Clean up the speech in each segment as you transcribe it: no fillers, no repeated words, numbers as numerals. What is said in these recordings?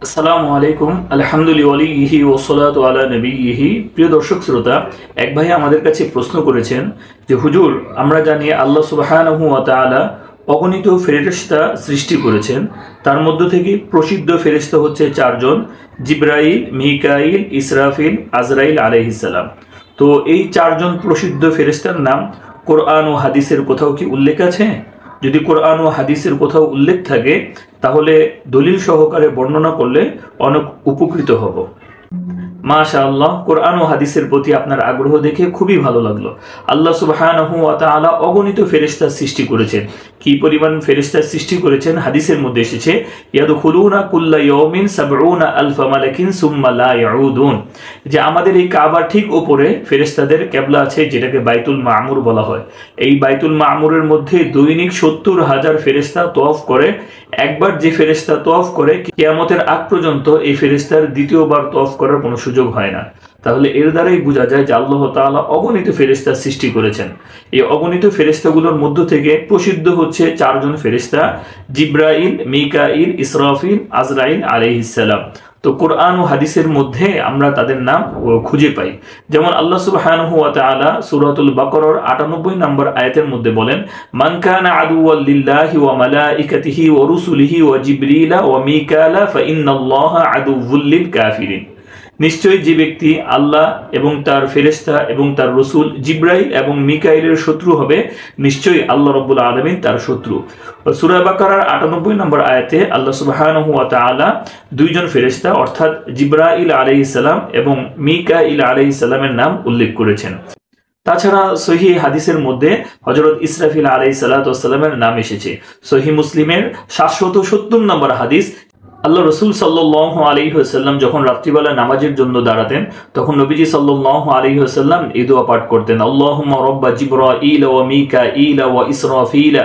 আসসালামু আলাইকুম আলহামদুলিল্লাহি ওয়াসসালাতু আলা নবিয়িহি। প্রিয় দর্শক শ্রোতা, এক ভাই আমাদের কাছে প্রশ্ন করেছেন যে হুজুর, আমরা জানি আল্লাহ সুবহানাহু ওয়া তাআলা অগণিত ফেরেশতা সৃষ্টি করেছেন। তার মধ্য থেকে প্রসিদ্ধ ফেরেশতা হচ্ছে চারজন: জিবরাইল, মিকাইল, ইসরাফিল, আজরাইল আলাইহিস সালাম। তো এই চারজন প্রসিদ্ধ ফেরেশতার নাম কোরআন ও হাদিসের কোথাও কি উল্লেখ আছে? যদি কোরআন ও হাদিসের কোথাও উল্লেখ থাকে তাহলে দলিল সহকারে বর্ণনা করলে অনেক উপকৃত হব। মাশাআল্লাহ, কোরআন ও হাদিসের প্রতি আপনার আগ্রহ দেখে খুবই ভালো লাগলো। আল্লাহ সুবহানাহু ওয়া তাআলা অগণিত ফেরেশতা সৃষ্টি করেছেন। কি পরিমাণ ফেরেশতা সৃষ্টি করেছেন হাদিসের মধ্যে এসেছে, ইয়াদখুলুনা কুল্লা ইয়াউমিন ৭০ আলফা মালাকিন সুম্মা লা ইয়াউদুন। যে আমাদের এই কাবার ঠিক উপরে ফেরেশতাদের কিবলা আছে, যেটাকে বাইতুল মামুর বলা হয়। এই বাইতুল মামুরের মধ্যে দৈনিক ৭০,০০০ ফেরেশতা তওয়াফ করে। একবার যে ফেরেশতা তওয়াফ করে, কিয়ামতের আগ পর্যন্ত এই ফেরেশতার দ্বিতীয়বার তওয়াফ করার কোনো সুযোগ হয় না। তাহলে এর দ্বারাই বোঝা যায় যে আল্লাহ তাআলা অগণিত ফেরেশতা সৃষ্টি করেছেন। এই অগণিত ফেরেশতাগুলোর মধ্য থেকে প্রসিদ্ধ হচ্ছে চারজন ফেরেশতা: জিবরাইল, মিকাইল, ইসরাফিল, আজরাইল আলাইহিস সালাম। তো কোরআন ও হাদিসের মধ্যে আমরা তাদের নাম খুঁজে পাই। যেমন আল্লাহ সুবহানাহু ওয়া তাআলা সূরাতুল বাকারার ৯৮ নম্বর আয়াতের মধ্যে বলেন, মান কানা আদুওয়াল লিল্লাহি ওয়া মালাইকাতিহি ওয়া রুসুলিহি ওয়া জিবরিলা ওয়া মিকালা ফাইন্নাল্লাহা আদুউল লিল কাফিরিন। নিশ্চয়ই যে ব্যক্তি আল্লাহ এবং তার ফেরেশতা এবং তার রসুল জিবরাইল এবং মিকাইলের শত্রু হবে, নিশ্চয়ই আল্লাহ রাব্বুল আলামিন তার শত্রু। সূরা বাকারার ৯৮ নম্বর আয়াতে আল্লাহ সুবহানাহু ওয়া তাআলা দুইজন ফেরেশতা অর্থাৎ জিবরাইল আলাইহিস সালাম এবং মিকাইল আলাইহিস সালামের নাম উল্লেখ করেছেন। তাছাড়া সহিহ হাদিসের মধ্যে হযরত ইসরাফিল আলাইহিস সালাতু ওয়াস সালামের নাম এসেছে। সহিহ মুসলিমের ৭৭০ নম্বর হাদিস, আল্লাহ রসুল সাল্লাল্লাহু আলাইহি ওয়াসাল্লাম যখন রাত্রিবেলা নামাজের জন্য দাঁড়াতেন, তখন নবীজি সাল্লাল্লাহু আলাইহি ওয়াসাল্লাম এই দোয়া পাঠ করতেন: আল্লাহুম্মা রাব্বা জিবরাইল ওয়া মিকাইল ওয়া ইসরাফিল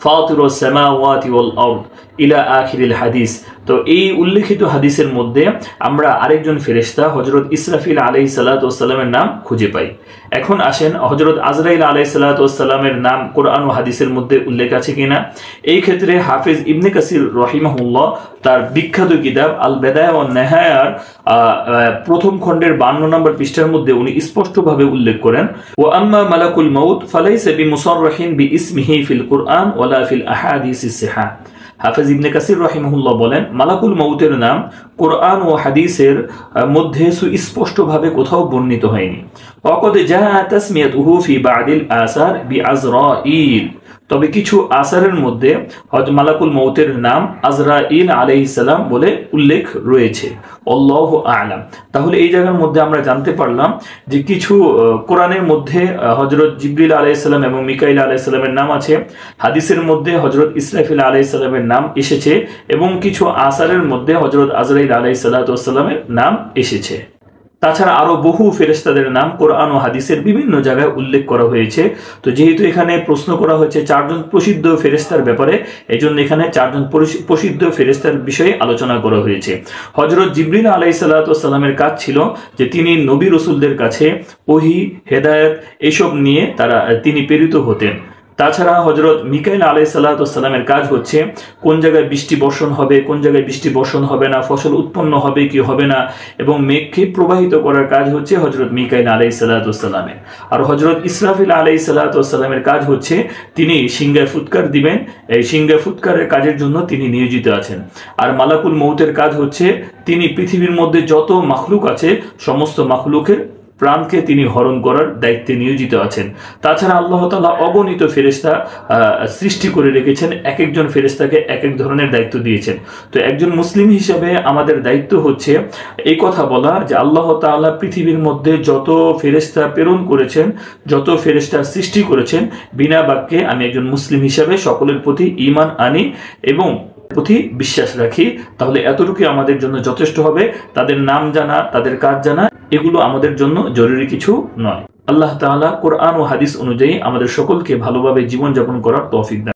ফাতিরুস সামাওয়াতি ওয়াল আরদ ইলা আখিরিল হাদিস। তো এই উল্লেখিত হাদিসের মধ্যে আমরা আরেকজন ফেরেশতা হযরত ইসরাফিল আলাইহিস সালাতু ওয়াস সালামের নাম খুঁজে পাই। এখন আসেন, হযরত আজরাইল আলাইহিস সালাতু ওয়াস সালামের নাম কোরআন ও হাদিসের মধ্যে উল্লেখ আছে কিনা। এই ক্ষেত্রে হাফেজ ইবনে কাসির রাহিমাহুল্লাহ তার বিখ্যাত কিতাব আল বিদায়া ওয়ান নিহায়ার প্রথম খণ্ডের ৫২ নম্বর পৃষ্ঠার মধ্যে উনি স্পষ্টভাবে উল্লেখ করেন, ওয়া আম্মা মালাকুল মাউত ফালাইসা বিমুসাররাহিন বিইসমিহি ফিল কুরআন ওয়ালা ফিল আহাদিসিস সিহাহ। হাফেজ ইবনে কাসির রাহিমাহুল্লাহ বলেন, মালাকুল মাউতের নাম কোরআন ও হাদিসের মধ্যে সুস্পষ্টভাবে কোথাও বর্ণিত হয়নি। ওয়াকাদ জাআ তাসমিয়াতুহু ফি বা'দিল আসার বিআজরাইল। তবে কিছু আসারের মধ্যে মালাকুল মউতের নাম আজরাইল আলাইহিস সালাম বলে উল্লেখ রয়েছে। আল্লাহু আ'লাম। তাহলে এই জায়গার মধ্যে আমরা জানতে পারলাম যে কিছু কোরআনের মধ্যে হযরত জিবরিল আলাইহিস সালাম এবং মিকাইল আলাইহিস সালামের নাম আছে, হাদিসের মধ্যে হযরত ইসরাফিল আলাইহিস সালামের নাম এসেছে, এবং কিছু আসারের মধ্যে হযরত আজরাইল আলাইহিস সালাতু ওয়াস সালামের নাম এসেছে। তাছাড়া আরো বহু ফেরেশতাদের নাম কোরআন ও হাদিসের বিভিন্ন জায়গায় উল্লেখ করা হয়েছে। তো যেহেতু এখানে প্রশ্ন করা হয়েছে চারজন প্রসিদ্ধ ফেরেশতার ব্যাপারে, এজন্য এখানে চারজন প্রসিদ্ধ ফেরেশতার বিষয়ে আলোচনা করা হয়েছে। হযরত জিবরিল আলাইহিস সালাতু ওয়াস সালামের কাজ ছিল যে তিনি নবী রাসূলদের কাছে ওহী, হেদায়েত এসব নিয়ে তিনি প্রেরিত হতেন। তাছাড়া হযরত মিকাইল আলাইহিস সালাতু ওয়াস সালামের কাজ হচ্ছে কোন জায়গায় বৃষ্টি বর্ষণ হবে, কোন জায়গায় বৃষ্টি বর্ষণ হবে না, ফসল উৎপন্ন হবে কি হবে না, এবং মেঘকে প্রবাহিত করার কাজ হচ্ছে হযরত মিকাইল আলাইহিস সালাতু ওয়াস সালামের। আর হযরত ইসরাফিল আলাইহিস সালাতু ওয়াস সালামের কাজ হচ্ছে তিনি সিংহায় ফুৎকার দিবেন, এই সিংহায় ফুৎকারের কাজের জন্য তিনি নিয়োজিত আছেন। আর মালাকুল মউতের কাজ হচ্ছে তিনি পৃথিবীর মধ্যে যত মাখলুক আছে সমস্ত মাখলুকের প্রাণকে তিনি হরণ করার দায়িত্বে নিয়োজিত আছেন। তাছাড়া আল্লাহ তাআলা অগণিত ফেরেশতা সৃষ্টি করে রেখেছেন, এক একজন ফেরেশতাকে এক এক ধরনের দায়িত্ব দিয়েছেন। তো একজন মুসলিম হিসেবে আমাদের দায়িত্ব হচ্ছে এই কথা বলা যে আল্লাহ তাআলা পৃথিবীর মধ্যে যত ফেরেশতা প্রেরণ করেছেন, যত ফেরেশতা সৃষ্টি করেছেন, বিনা বাক্যে আমি একজন মুসলিম হিসেবে সকলের প্রতি ঈমান আনি এবং প্রতি বিশ্বাস রাখি। তাহলে এতটুকু আমাদের জন্য যথেষ্ট হবে। তাদের নাম জানা, তাদের কাজ জানা, এগুলো আমাদের জন্য জরুরি কিছু নয়। আল্লাহ তাআলা কোরআন ও হাদিস অনুযায়ী আমাদের সকলকে ভালোভাবে জীবনযাপন করার তৌফিক দান।